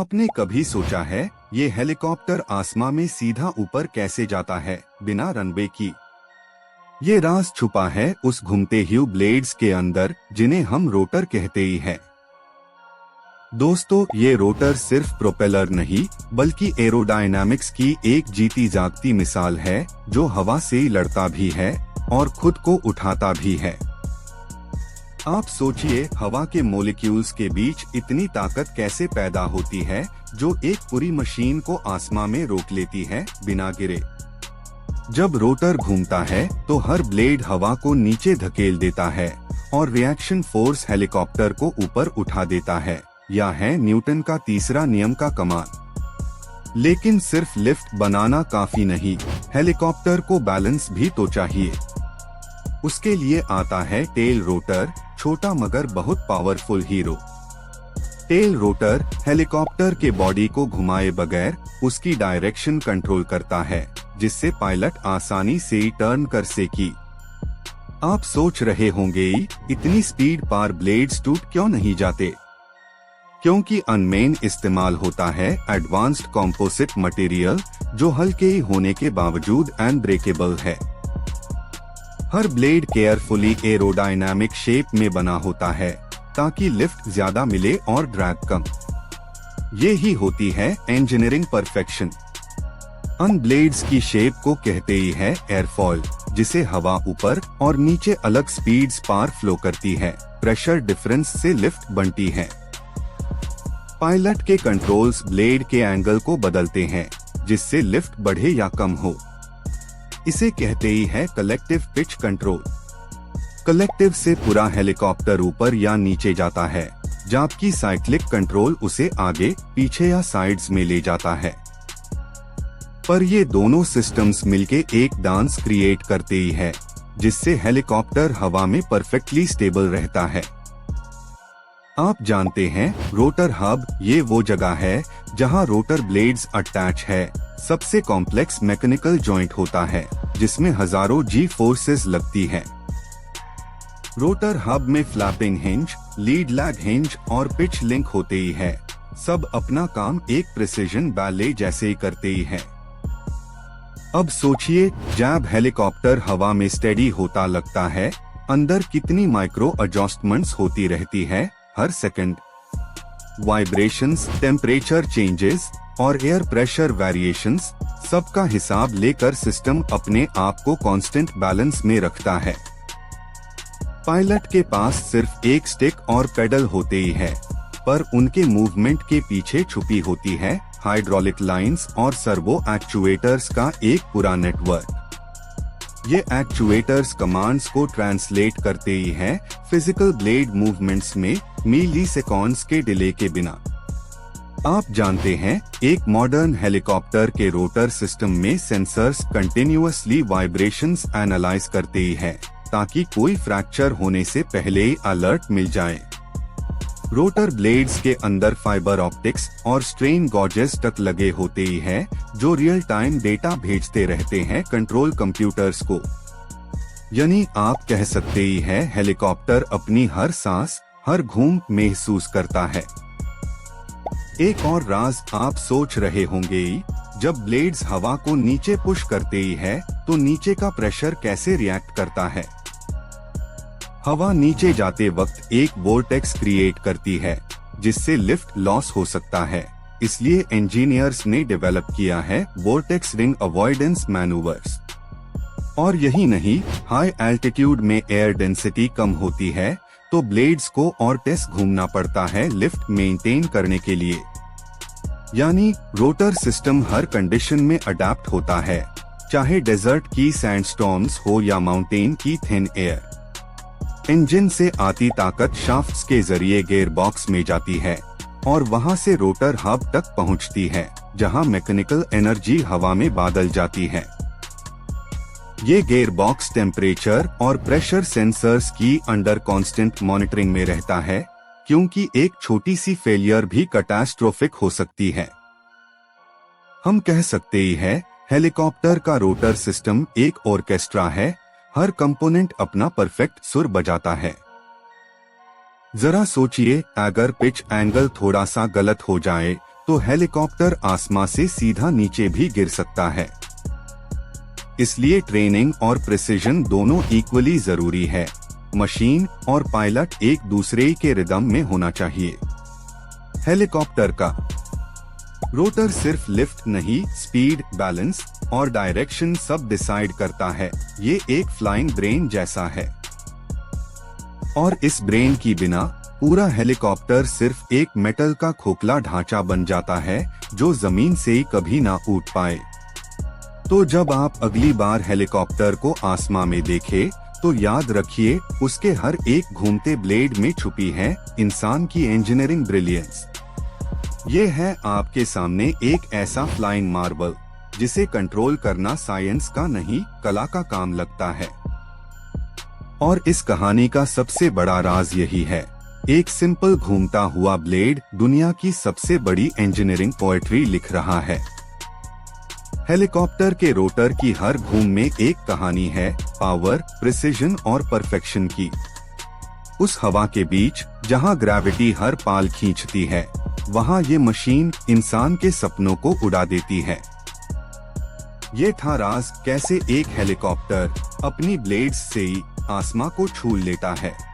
आपने कभी सोचा है ये हेलीकॉप्टर आसमां में सीधा ऊपर कैसे जाता है बिना रनवे की? ये राज छुपा है उस घूमते ह्यू ब्लेड्स के अंदर जिन्हें हम रोटर कहते ही हैं। दोस्तों, ये रोटर सिर्फ प्रोपेलर नहीं बल्कि एरोडायनामिक्स की एक जीती जागती मिसाल है जो हवा से लड़ता भी है और खुद को उठाता भी है। आप सोचिए, हवा के मॉलिक्यूल्स के बीच इतनी ताकत कैसे पैदा होती है जो एक पूरी मशीन को आसमां में रोक लेती है बिना गिरे। जब रोटर घूमता है तो हर ब्लेड हवा को नीचे धकेल देता है और रिएक्शन फोर्स हेलीकॉप्टर को ऊपर उठा देता है। यह है न्यूटन का तीसरा नियम का कमाल। लेकिन सिर्फ लिफ्ट बनाना काफी नहीं, हेलीकॉप्टर को बैलेंस भी तो चाहिए। उसके लिए आता है टेल रोटर, छोटा मगर बहुत powerful hero. Tail rotor helicopter के बॉडी को घुमाए बगैर उसकी डायरेक्शन कंट्रोल करता है, जिससे पायलट आसानी से टर्न कर सके। आप सोच रहे होंगे, इतनी स्पीड पर ब्लेड्स टूट क्यों नहीं जाते? क्योंकि अनमेन इस्तेमाल होता है एडवांस्ड कॉम्पोजिट मटेरियल जो हल्के होने के बावजूद अनब्रेकेबल है। हर ब्लेड केयरफुली एरोडायनामिक शेप में बना होता है ताकि लिफ्ट ज्यादा मिले और ड्रैग कम। ये ही होती है इंजीनियरिंग परफेक्शन। अन ब्लेड्स की शेप को कहते ही है एयरफॉयल, जिसे हवा ऊपर और नीचे अलग स्पीड्स पर फ्लो करती है। प्रेशर डिफरेंस से लिफ्ट बनती है। पायलट के कंट्रोल्स ब्लेड के एंगल को बदलते हैं जिससे लिफ्ट बढ़े या कम हो। इसे कहते ही है कलेक्टिव पिच कंट्रोल। कलेक्टिव से पूरा हेलीकॉप्टर ऊपर या नीचे जाता है, जबकि साइक्लिक कंट्रोल उसे आगे, पीछे या साइड्स में ले जाता है। पर ये दोनों सिस्टम्स मिलके एक डांस क्रिएट करते ही है, जिससे हेलीकॉप्टर हवा में परफेक्टली स्टेबल रहता है। आप जानते हैं, रोटर हब ये वो जगह है जहां रोटर ब्लेड्स अटैच है। सबसे कॉम्प्लेक्स मैकेनिकल जॉइंट होता है जिसमें हजारों जी फोर्सेस लगती है। रोटर हब में flapping hinge, lead lag hinge और पिच लिंक होते ही है। सब अपना काम एक प्रिसिजन बैले जैसे ही करते ही है। अब सोचिए, जब हेलीकॉप्टर हवा में स्टेडी होता लगता है, अंदर कितनी माइक्रो एडजस्टमेंट्स होती रहती है हर सेकंड। वाइब्रेशंस, टेम्परेचर चेंजेस और एयर प्रेशर वेरिएशंस, सबका हिसाब लेकर सिस्टम अपने आप को कांस्टेंट बैलेंस में रखता है। पायलट के पास सिर्फ एक स्टिक और पेडल होते ही है, पर उनके मूवमेंट के पीछे छुपी होती है हाइड्रोलिक लाइंस और सर्वो एक्चुएटर्स का एक पूरा नेटवर्क। ये एक्चुएटर्स कमांड्स को ट्रांसलेट करते ही हैं फिजिकल ब्लेड मूवमेंट्स में मिलीसेकंड्स के डिले के बिना। आप जानते हैं, एक मॉडर्न हेलीकॉप्टर के रोटर सिस्टम में सेंसर्स कंटिन्यूअसली वाइब्रेशंस एनालाइज करते ही हैं ताकि कोई फ्रैक्चर होने से पहले ही अलर्ट मिल जाए। रोटर ब्लेड्स के अंदर फाइबर ऑप्टिक्स और स्ट्रेन गॉजेस तक लगे होते ही हैं जो रियल टाइम डेटा भेजते रहते हैं कंट्रोल कंप्यूटर्स को। यानी आप कह सकते ही हैं, हेलीकॉप्टर अपनी हर सांस, हर घूम महसूस करता है। एक और राज आप सोच रहे होंगे, जब ब्लेड्स हवा को नीचे पुश करते ही है तो नीचे का प्रेशर कैसे रिएक्ट करता है? हवा नीचे जाते वक्त एक वोर्टेक्स क्रिएट करती है जिससे लिफ्ट लॉस हो सकता है। इसलिए इंजीनियर्स ने डेवलप किया है वोर्टेक्स रिंग अवॉइडेंस मैनूवर्स। और यही नहीं, हाई एल्टीट्यूड में एयर डेंसिटी कम होती है तो ब्लेड्स को और तेज घूमना पड़ता है लिफ्ट मेंटेन करने के लिए। यानी रोटर सिस्टम हर कंडीशन में अडेप्ट होता है, चाहे डेजर्ट की सैंडस्टॉर्म्स हो या माउंटेन की थिन एयर। इंजन से आती ताकत शाफ्ट्स के जरिए गियर बॉक्स में जाती है और वहां से रोटर हब तक पहुंचती है, जहां मैकेनिकल एनर्जी हवा में बादल जाती है। ये गियर बॉक्स टेम्परेचर और प्रेशर सेंसर्स की अंडर कांस्टेंट मॉनिटरिंग में रहता है, क्योंकि एक छोटी सी फेलियर भी कैटास्ट्रोफिक हो सकती है। हम कह सकते ही हैं, हेलीकॉप्टर का रोटर सिस्टम एक ऑर्केस्ट्रा है, हर कंपोनेंट अपना परफेक्ट सुर बजाता है। जरा सोचिए, अगर पिच एंगल थोड़ा सा गलत हो जाए तो हेलीकॉप्टर आसमान से सीधा नीचे भी गिर सकता है। इसलिए ट्रेनिंग और प्रिसिजन दोनों इक्वली जरूरी है। मशीन और पायलट एक दूसरे के रिदम में होना चाहिए। हेलीकॉप्टर का रोटर सिर्फ लिफ्ट नहीं, स्पीड, बैलेंस और डायरेक्शन सब डिसाइड करता है। ये एक फ्लाइंग ब्रेन जैसा है और इस ब्रेन की बिना पूरा हेलीकॉप्टर सिर्फ एक मेटल का खोखला ढांचा बन जाता है जो जमीन से ही कभी ना उठ पाए। तो जब आप अगली बार हेलीकॉप्टर को आसमान में देखें तो याद रखिए उसके हर एक घूमते ब्लेड में छुपी है इंसान की इंजीनियरिंग ब्रिलियंस। ये है आपके सामने एक ऐसा फ्लाइंग मार्बल जिसे कंट्रोल करना साइंस का नहीं, कला का काम लगता है। और इस कहानी का सबसे बड़ा राज यही है, एक सिंपल घूमता हुआ ब्लेड दुनिया की सबसे बड़ी इंजीनियरिंग पोएट्री लिख रहा है। हेलीकॉप्टर के रोटर की हर घूम में एक कहानी है, पावर, प्रिसिजन और परफेक्शन की। उस हवा के बीच जहां ग्रेविटी हर पाल खींचती है, वहां ये मशीन इंसान के सपनों को उड़ा देती है। ये था राज, कैसे एक हेलीकॉप्टर अपनी ब्लेड्स से ही आसमां को छू लेता है।